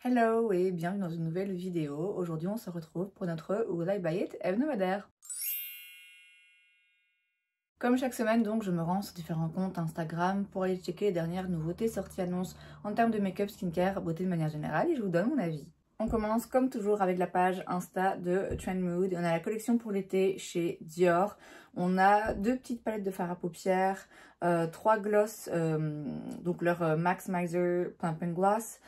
Hello et bienvenue dans une nouvelle vidéo. Aujourd'hui on se retrouve pour notre Will I Buy It hebdomadaire. Comme chaque semaine donc je me rends sur différents comptes Instagram pour aller checker les dernières nouveautés, sorties, annonces en termes de make-up, skincare, beauté de manière générale et je vous donne mon avis. On commence comme toujours avec la page Insta de Trend Mood. On a la collection pour l'été chez Dior. On a deux petites palettes de fard à paupières, trois gloss, donc leur Max Miser Plump and Gloss,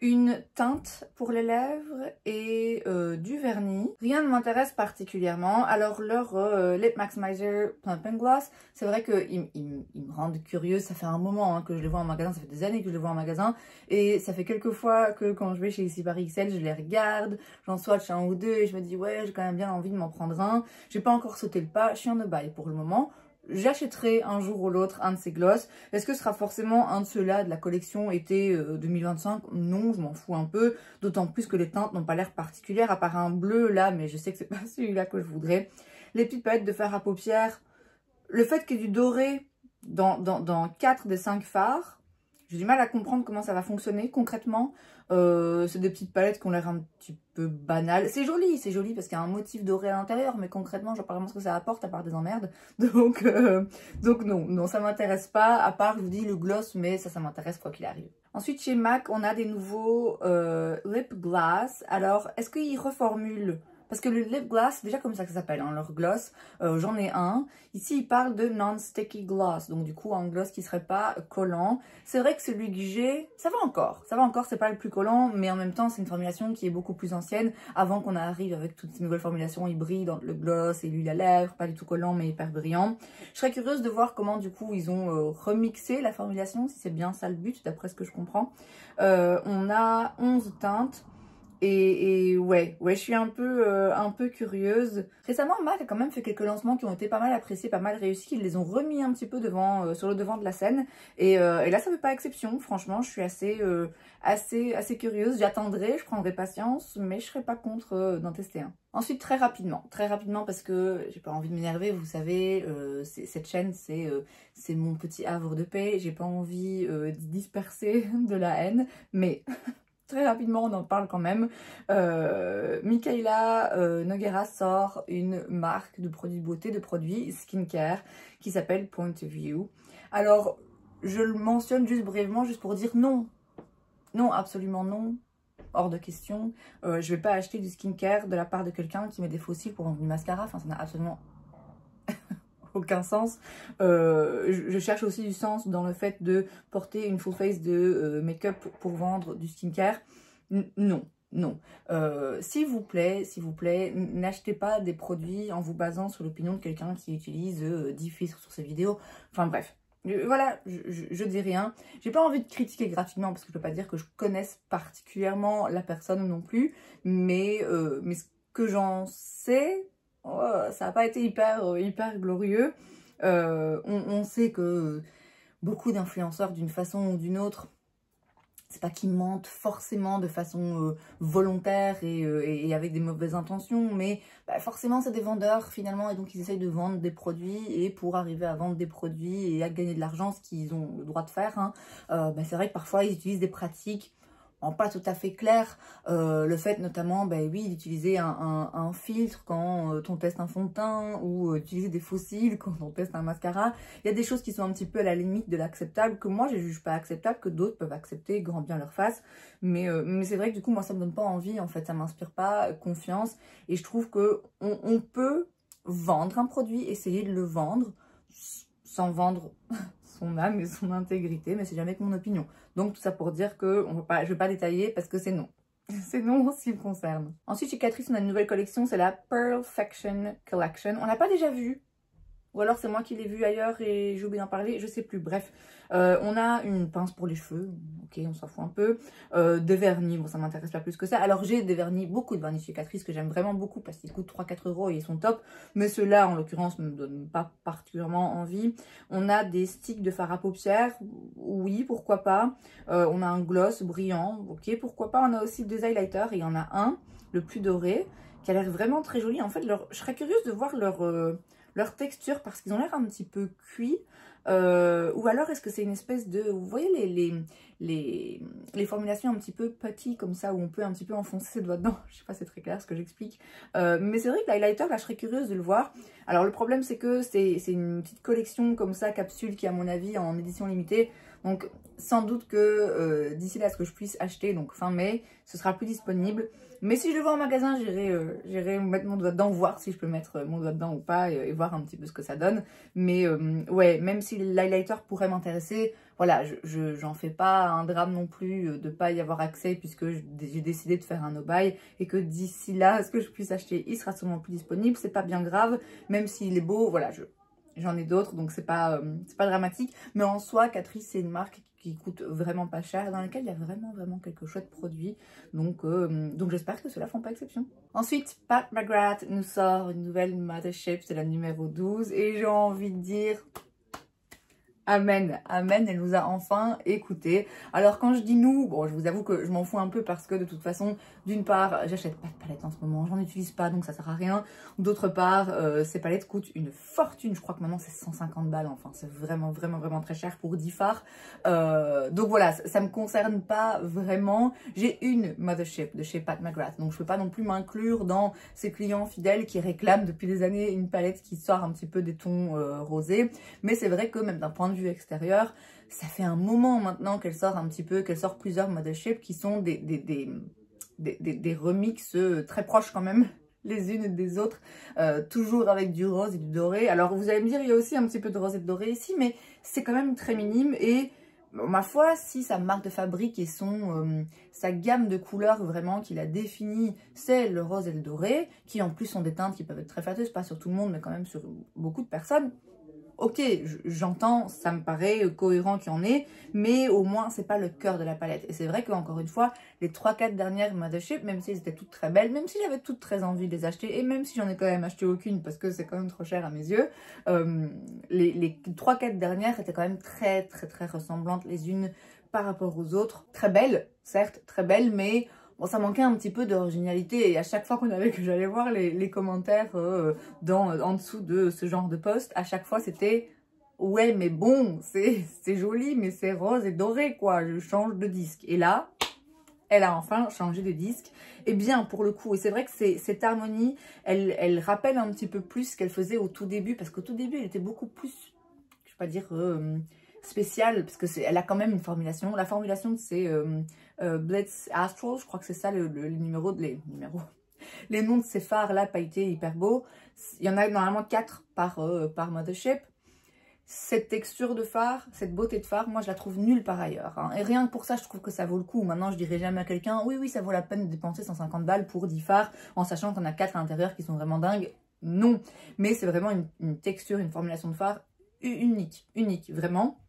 une teinte pour les lèvres et du vernis. Rien ne m'intéresse particulièrement. Alors leur Lip Maximizer Plump and Gloss, c'est vrai qu'ils me rendent curieuse. Ça fait un moment que je les vois en magasin, ça fait des années que je les vois en magasin. Et ça fait quelques fois que quand je vais chez Ici Paris XL, je les regarde, j'en swatch un ou deux et je me dis ouais, j'ai quand même bien envie de m'en prendre un. J'ai pas encore sauté le pas, je suis en bail pour le moment. J'achèterai un jour ou l'autre un de ces gloss. Est-ce que ce sera forcément un de ceux-là de la collection été 2025? Non, je m'en fous un peu. D'autant plus que les teintes n'ont pas l'air particulières, à part un bleu là, mais je sais que c'est pas celui-là que je voudrais. Les petites palettes de fard à paupières. Le fait qu'il y ait du doré dans 4 des 5 fards, j'ai du mal à comprendre comment ça va fonctionner concrètement. C'est des petites palettes qui ont l'air un petit peu banales. C'est joli parce qu'il y a un motif doré à l'intérieur, mais concrètement, je vois pas vraiment ce que ça apporte à part des emmerdes. Donc non, ça m'intéresse pas, à part, je vous dis, le gloss, mais ça m'intéresse quoi qu'il arrive. Ensuite, chez MAC, on a des nouveaux lip gloss. Alors, est-ce qu'ils reformulent? Parce que le lip gloss, c'est déjà comme ça que ça s'appelle, hein, leur gloss. J'en ai un. Ici, il parle de non-sticky gloss. Donc, du coup, un gloss qui serait pas collant. C'est vrai que celui que j'ai, ça va encore. Ça va encore, c'est pas le plus collant. Mais en même temps, c'est une formulation qui est beaucoup plus ancienne. Avant qu'on arrive avec toutes ces nouvelles formulations hybrides, le gloss et l'huile à lèvres. Pas du tout collant, mais hyper brillant. Je serais curieuse de voir comment, du coup, ils ont remixé la formulation. Si c'est bien ça le but, d'après ce que je comprends. On a 11 teintes. Et ouais, je suis un peu curieuse. Récemment, MAC a quand même fait quelques lancements qui ont été pas mal appréciés, pas mal réussis. Ils les ont remis un petit peu devant, sur le devant de la scène. Et là, ça fait pas exception. Franchement, je suis assez curieuse. J'attendrai, je prendrai patience, mais je serai pas contre d'en tester un. Ensuite, très rapidement parce que j'ai pas envie de m'énerver, vous savez, cette chaîne, c'est mon petit havre de paix. J'ai pas envie d'y disperser de la haine, mais... Très rapidement, on en parle quand même. Mikaela Nogueira sort une marque de produits de beauté, de produits skincare qui s'appelle Point of View. Alors, je le mentionne juste brièvement, juste pour dire non. Non, absolument non. Hors de question. Je vais pas acheter du skincare de la part de quelqu'un qui met des fossiles pour vendre du mascara. Enfin, ça n'a absolument aucun sens. Je cherche aussi du sens dans le fait de porter une full face de make-up pour vendre du skincare. Non. S'il vous plaît, n'achetez pas des produits en vous basant sur l'opinion de quelqu'un qui utilise 10 filtres sur ses vidéos. Enfin bref. Voilà, je dis rien. J'ai pas envie de critiquer gratuitement parce que je peux pas dire que je connaisse particulièrement la personne non plus. Mais ce que j'en sais... Oh, ça n'a pas été hyper glorieux. On sait que beaucoup d'influenceurs, d'une façon ou d'une autre, c'est pas qu'ils mentent forcément de façon volontaire et avec des mauvaises intentions, mais bah, forcément c'est des vendeurs finalement et donc ils essayent de vendre des produits et pour arriver à vendre des produits et à gagner de l'argent, ce qu'ils ont le droit de faire, hein, bah, c'est vrai que parfois ils utilisent des pratiques pas tout à fait clair, le fait notamment, ben oui, d'utiliser un filtre quand on teste un fond de teint ou d'utiliser des fossiles quand on teste un mascara. Il y a des choses qui sont un petit peu à la limite de l'acceptable, que moi je juge pas acceptable, que d'autres peuvent accepter grand bien leur face. Mais c'est vrai que du coup, moi ça me donne pas envie, en fait, ça m'inspire pas confiance. Et je trouve que on peut vendre un produit, essayer de le vendre sans vendre son âme et son intégrité, mais c'est jamais que mon opinion. Donc tout ça pour dire que je ne vais pas détailler parce que c'est non. C'est non en ce qui me concerne. Ensuite, chez Catrice, on a une nouvelle collection, c'est la Perfection Collection. On l'a pas déjà vue. Ou alors c'est moi qui l'ai vue ailleurs et j'ai oublié d'en parler, je sais plus. Bref, on a une pince pour les cheveux, ok, on s'en fout un peu. Des vernis, bon ça m'intéresse pas plus que ça. Alors j'ai des vernis, beaucoup de vernis chez Catrice que j'aime vraiment beaucoup parce qu'ils coûtent 3-4 € et ils sont top. Mais ceux-là en l'occurrence ne me donnent pas particulièrement envie. On a des sticks de fard à paupières, oui pourquoi pas. On a un gloss brillant, ok pourquoi pas. On a aussi des highlighters et il y en a un, le plus doré, qui a l'air vraiment très joli. En fait, je serais curieuse de voir leur texture parce qu'ils ont l'air un petit peu cuits. Ou alors est-ce que c'est une espèce de... Vous voyez les formulations un petit peu putty comme ça où on peut un petit peu enfoncer ses doigts dedans. Je sais pas, c'est très clair ce que j'explique. Mais c'est vrai que l'highlighter, là je serais curieuse de le voir. Alors le problème c'est que c'est une petite collection comme ça, capsule qui est à mon avis en édition limitée. Donc sans doute que d'ici là ce que je puisse acheter, donc fin mai, ce sera plus disponible. Mais si je le vois en magasin, j'irai mettre mon doigt dedans, voir si je peux mettre mon doigt dedans ou pas et voir un petit peu ce que ça donne. Mais ouais, même si l'highlighter pourrait m'intéresser, voilà, j'en fais pas un drame non plus de pas y avoir accès puisque j'ai décidé de faire un no-buy et que d'ici là, ce que je puisse acheter, il sera sûrement plus disponible. C'est pas bien grave, même s'il est beau, voilà, j'en ai d'autres, donc c'est pas dramatique. Mais en soi, Catrice, c'est une marque qui coûte vraiment pas cher, dans laquelle il y a vraiment quelques chouettes produits. Donc j'espère que ceux-là font pas exception. Ensuite, Pat McGrath nous sort une nouvelle Mothership, c'est la numéro 12. Et j'ai envie de dire... Amen, amen, elle nous a enfin écoutés. Alors quand je dis nous, bon je vous avoue que je m'en fous un peu parce que de toute façon, d'une part, j'achète pas de palettes en ce moment, j'en utilise pas donc ça sert à rien. D'autre part, ces palettes coûtent une fortune, je crois que maintenant c'est 150 balles, enfin c'est vraiment très cher pour 10 fards. Donc voilà, ça me concerne pas vraiment. J'ai une Mothership de chez Pat McGrath, donc je peux pas non plus m'inclure dans ces clients fidèles qui réclament depuis des années une palette qui sort un petit peu des tons rosés. Mais c'est vrai que même d'un point de vue extérieur, ça fait un moment maintenant qu'elle sort un petit peu, qu'elle sort plusieurs Mothership qui sont des remixes très proches quand même les unes des autres, toujours avec du rose et du doré. Alors vous allez me dire, il y a aussi un petit peu de rose et de doré ici, mais c'est quand même très minime et ma foi, si sa marque de fabrique et sa gamme de couleurs vraiment qui la définit, c'est le rose et le doré, qui en plus sont des teintes qui peuvent être très flatteuses, pas sur tout le monde, mais quand même sur beaucoup de personnes. Ok, j'entends, ça me paraît cohérent qu'il y en ait, mais au moins c'est pas le cœur de la palette. Et c'est vrai qu'encore une fois, les 3-4 dernières Mothership, même si elles étaient toutes très belles, même si j'avais toutes très envie de les acheter, et même si j'en ai quand même acheté aucune parce que c'est quand même trop cher à mes yeux, les 3-4 dernières étaient quand même très ressemblantes les unes par rapport aux autres. Très belles, certes, très belles, mais... Bon, ça manquait un petit peu d'originalité et à chaque fois que j'allais voir les commentaires en dessous de ce genre de post, à chaque fois c'était « Ouais, mais bon, c'est joli, mais c'est rose et doré, quoi, je change de disque. » Et là, elle a enfin changé de disque. Et bien, pour le coup, et c'est vrai que cette harmonie, elle rappelle un petit peu plus ce qu'elle faisait au tout début, parce qu'au tout début, elle était beaucoup plus, je vais pas dire... spéciale parce que elle a quand même une formulation. La formulation c'est Blitz Astral, je crois que c'est ça les numéros, les noms de ces phares là pailletés hyper beaux. Il y en a normalement 4 par Mothership. Cette texture de phare, cette beauté de phare, moi je la trouve nulle par ailleurs. Hein. Et rien que pour ça, je trouve que ça vaut le coup. Maintenant, je dirais jamais à quelqu'un, oui, ça vaut la peine de dépenser 150 balles pour 10 phares, en sachant qu'on a 4 à l'intérieur qui sont vraiment dingues. Non. Mais c'est vraiment une texture, une formulation de phare unique, vraiment.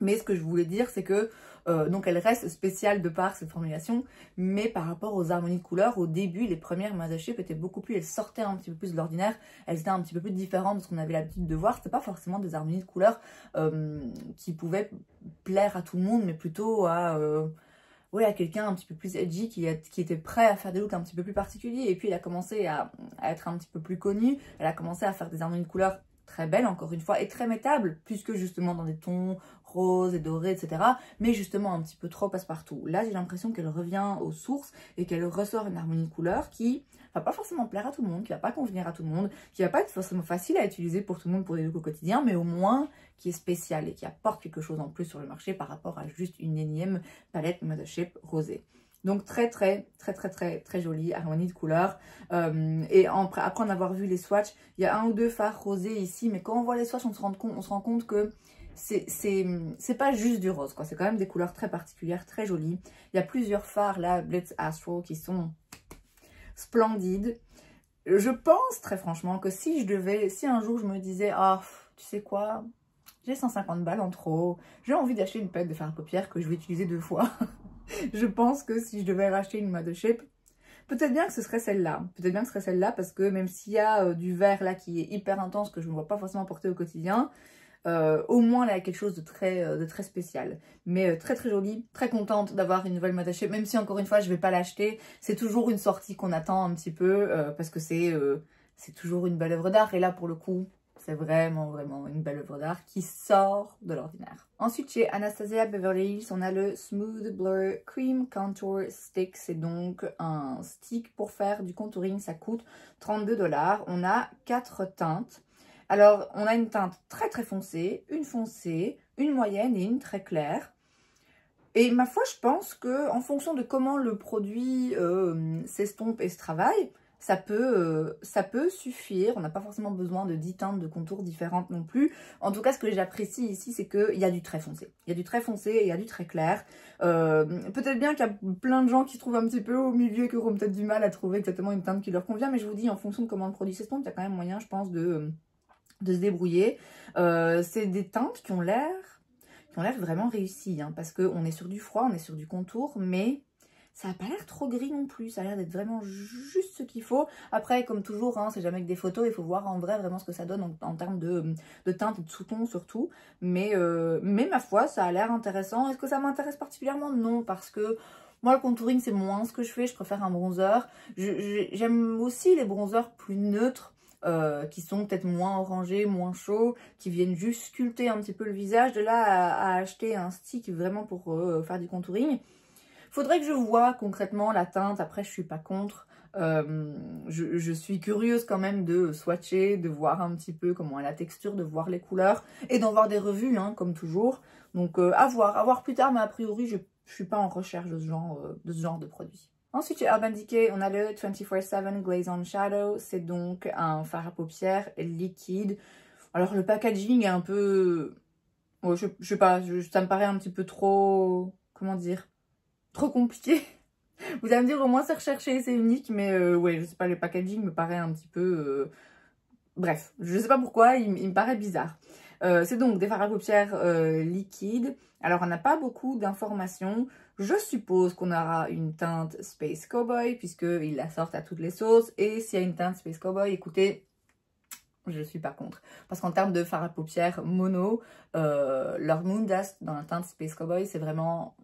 Mais ce que je voulais dire, c'est que donc elle reste spéciale de par cette formulation, mais par rapport aux harmonies de couleurs, au début, les premières Mothership étaient beaucoup plus, elles sortaient un petit peu plus de l'ordinaire, elles étaient un petit peu plus différentes de ce qu'on avait l'habitude de voir. C'était pas forcément des harmonies de couleurs qui pouvaient plaire à tout le monde, mais plutôt à quelqu'un un petit peu plus edgy qui était prêt à faire des looks un petit peu plus particuliers. Et puis elle a commencé à être un petit peu plus connue, elle a commencé à faire des harmonies de couleurs très belles encore une fois et très mettables, puisque justement dans des tons roses et dorés, etc. Mais justement un petit peu trop passe-partout. Là j'ai l'impression qu'elle revient aux sources et qu'elle ressort une harmonie de couleurs qui va pas forcément plaire à tout le monde, qui va pas convenir à tout le monde, qui va pas être forcément facile à utiliser pour tout le monde pour des looks au quotidien, mais au moins qui est spécial et qui apporte quelque chose en plus sur le marché par rapport à juste une énième palette Mothership rosée. Donc très jolie harmonie de couleurs. Et après en avoir vu les swatchs, il y a un ou deux fards rosés ici, mais quand on voit les swatchs, on se rend compte que c'est pas juste du rose, quoi. C'est quand même des couleurs très particulières, très jolies. Il y a plusieurs fards là, Blitz Astral, qui sont splendides. Je pense très franchement que si un jour je me disais, ah, tu sais quoi, j'ai 150 balles en trop, j'ai envie d'acheter une palette de fard à paupières que je vais utiliser 2 fois. Je pense que si je devais racheter une Mothership, peut-être bien que ce serait celle-là. Peut-être bien que ce serait celle-là parce que même s'il y a du vert là qui est hyper intense que je ne vois pas forcément porter au quotidien, au moins là il y a quelque chose de très spécial. Mais très jolie, très contente d'avoir une nouvelle Mothership, même si encore une fois je ne vais pas l'acheter. C'est toujours une sortie qu'on attend un petit peu parce que c'est toujours une belle œuvre d'art. Et là pour le coup, C'est vraiment une belle œuvre d'art qui sort de l'ordinaire. Ensuite, chez Anastasia Beverly Hills, on a le Smooth Blur Cream Contour Stick. C'est donc un stick pour faire du contouring. Ça coûte 32 $. On a 4 teintes. Alors, on a une teinte très foncée, une moyenne et une très claire. Et ma foi, je pense que en fonction de comment le produit s'estompe et se travaille, ça peut suffire. On n'a pas forcément besoin de 10 teintes de contours différentes non plus. En tout cas, ce que j'apprécie ici, c'est qu'il y a du très foncé. Il y a du très foncé et il y a du très clair. Peut-être bien qu'il y a plein de gens qui se trouvent un petit peu au milieu et qui auront peut-être du mal à trouver exactement une teinte qui leur convient. Mais je vous dis, en fonction de comment le produit s'estompe, il y a quand même moyen, je pense, de se débrouiller. C'est des teintes qui ont l'air vraiment réussies, hein, parce qu'on est sur du froid, on est sur du contour, mais ça n'a pas l'air trop gris non plus, ça a l'air d'être vraiment juste ce qu'il faut. Après, comme toujours, hein, c'est jamais que des photos, il faut voir en vrai vraiment ce que ça donne en termes de teinte et de sous-ton surtout. Mais ma foi, ça a l'air intéressant. Est-ce que ça m'intéresse particulièrement? Non, parce que moi, le contouring, c'est moins ce que je fais, je préfère un bronzer. J'aime aussi les bronzers plus neutres, qui sont peut-être moins orangés, moins chauds, qui viennent juste sculpter un petit peu le visage. De là à acheter un stick vraiment pour faire du contouring, faudrait que je vois concrètement la teinte. Après, je suis pas contre. Je suis curieuse quand même de swatcher, de voir un petit peu comment est la texture, de voir les couleurs et d'en voir des revues, hein, comme toujours. Donc à voir plus tard, mais a priori, je suis pas en recherche de ce genre de produit. Ensuite, chez Urban Decay, on a le 24/7 Glaze on Shadow. C'est donc un fard à paupières liquide. Alors, le packaging est un peu... Ouais, je sais pas, ça me paraît un petit peu trop... Comment dire? Trop compliqué. Vous allez me dire, au moins, c'est recherché, c'est unique. Mais ouais, je sais pas, le packaging me paraît un petit peu... Bref, je sais pas pourquoi, il me paraît bizarre. C'est donc des fards à paupières liquides. Alors, on n'a pas beaucoup d'informations. Je suppose qu'on aura une teinte Space Cowboy, puisqu'ils la sortent à toutes les sauces. Et s'il y a une teinte Space Cowboy, écoutez, je suis pas contre. Parce qu'en termes de fard à paupières mono, leur Moon Dust dans la teinte Space Cowboy, c'est vraiment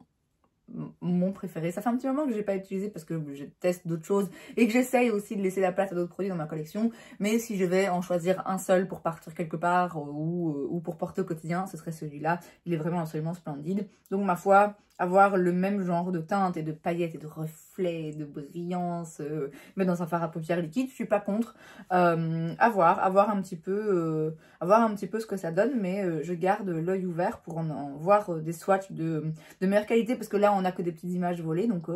mon préféré. Ça fait un petit moment que je n'ai pas utilisé parce que je teste d'autres choses et que j'essaye aussi de laisser la place à d'autres produits dans ma collection. Mais si je vais en choisir un seul pour partir quelque part ou pour porter au quotidien, ce serait celui-là. Il est vraiment absolument splendide. Donc ma foi, avoir le même genre de teinte et de paillettes et de reflets, de brillance, mais dans un fard à paupières liquide, je suis pas contre. avoir un petit peu ce que ça donne, mais je garde l'œil ouvert pour en voir des swatchs de meilleure qualité, parce que là on a que des petites images volées, donc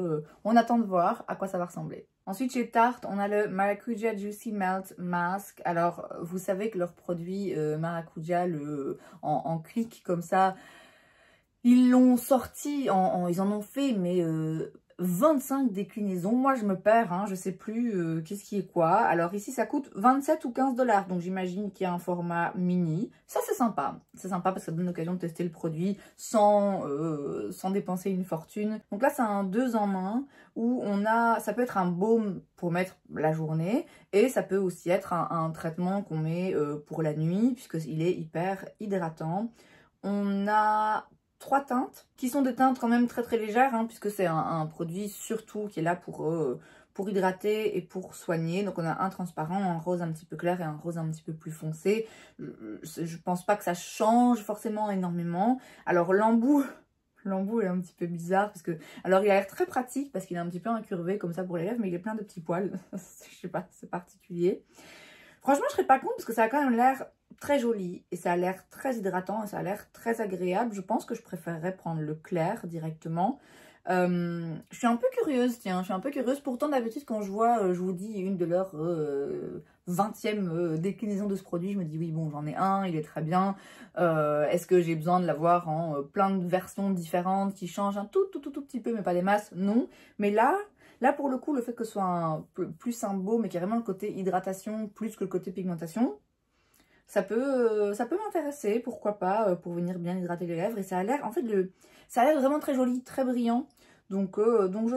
on attend de voir à quoi ça va ressembler. Ensuite, chez Tarte, on a le Maracuja Juicy Melt Mask. Alors, vous savez que leur produit Maracuja, en clic comme ça, ils l'ont sorti, ils en ont fait, mais 25 déclinaisons. Moi, je me perds, hein, je sais plus qu'est-ce qui est quoi. Alors ici, ça coûte 27 ou 15 $. Donc, j'imagine qu'il y a un format mini. Ça, c'est sympa. C'est sympa parce que ça donne l'occasion de tester le produit sans dépenser une fortune. Donc là, c'est un 2 en 1 où ça peut être un baume pour mettre la journée. Et ça peut aussi être un traitement qu'on met pour la nuit, puisqu'il est hyper hydratant. On a 3 teintes, qui sont des teintes quand même très légères, hein, puisque c'est un produit surtout qui est là pour hydrater et pour soigner. Donc on a un transparent, un rose un petit peu clair et un rose un petit peu plus foncé. Je pense pas que ça change forcément énormément. Alors l'embout est un petit peu bizarre, parce que... Alors il a l'air très pratique, parce qu'il est un petit peu incurvé comme ça pour les lèvres, mais il est plein de petits poils. Je sais pas, c'est particulier. Franchement, je serais pas contre, parce que ça a quand même l'air très joli et ça a l'air très hydratant et ça a l'air très agréable. Je pense que je préférerais prendre le clair directement. Je suis un peu curieuse, tiens, je suis un peu curieuse. Pourtant, d'habitude, quand je vois, je vous dis, une de leurs 20e déclinaison de ce produit, je me dis, oui, bon, j'en ai un, il est très bien. Est-ce que j'ai besoin de l'avoir en plein de versions différentes qui changent un tout petit peu, mais pas des masses? Non. Mais là, pour le coup, le fait que ce soit plus un baume, mais carrément le côté hydratation plus que le côté pigmentation, ça peut m'intéresser, pourquoi pas, pour venir bien hydrater les lèvres. Et ça a l'air, en fait, ça a l'air vraiment très joli, très brillant. Donc je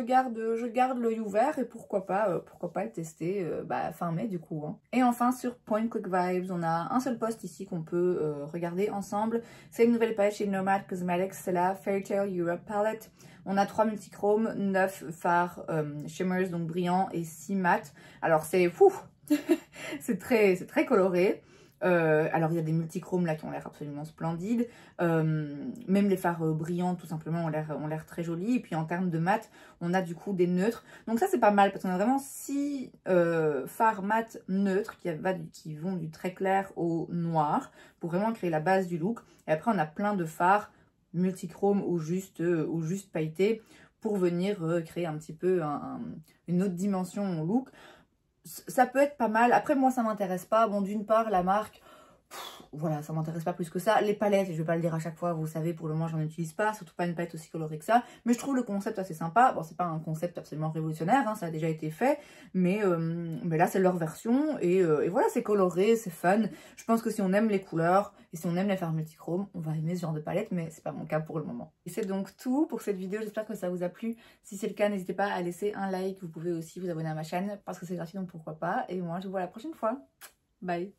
garde l'œil ouvert et pourquoi pas le tester fin mai du coup. Hein. Et enfin, sur Point Quick Vibes, on a un seul post ici qu'on peut regarder ensemble. C'est une nouvelle palette chez Nomad Cosmetics, c'est la Fairy Tale Europe Palette. On a 3 multichromes, 9 fards shimmers, donc brillants, et 6 mat. Alors c'est c'est très coloré. Alors il y a des multichromes là qui ont l'air absolument splendides, même les fards brillants tout simplement ont l'air très jolis. Et puis en termes de mat, on a du coup des neutres, donc ça c'est pas mal parce qu'on a vraiment 6 fards mat neutres qui vont du très clair au noir pour vraiment créer la base du look. Et après on a plein de fards multichrome ou juste pailletés pour venir créer un petit peu une autre dimension au look. Ça peut être pas mal. Après moi ça m'intéresse pas. Bon, d'une part la marque, voilà, ça m'intéresse pas plus que ça. Les palettes, je vais pas le dire à chaque fois, vous savez, pour le moment j'en utilise pas, surtout pas une palette aussi colorée que ça, mais je trouve le concept assez sympa. Bon, c'est pas un concept absolument révolutionnaire, hein, ça a déjà été fait, mais là c'est leur version, et voilà, c'est coloré, c'est fun. Je pense que si on aime les couleurs, et si on aime les fards multichrome, on va aimer ce genre de palette, mais c'est pas mon cas pour le moment. Et c'est donc tout pour cette vidéo, j'espère que ça vous a plu. Si c'est le cas, n'hésitez pas à laisser un like, vous pouvez aussi vous abonner à ma chaîne, parce que c'est gratuit, donc pourquoi pas, et moi je vous vois la prochaine fois. Bye!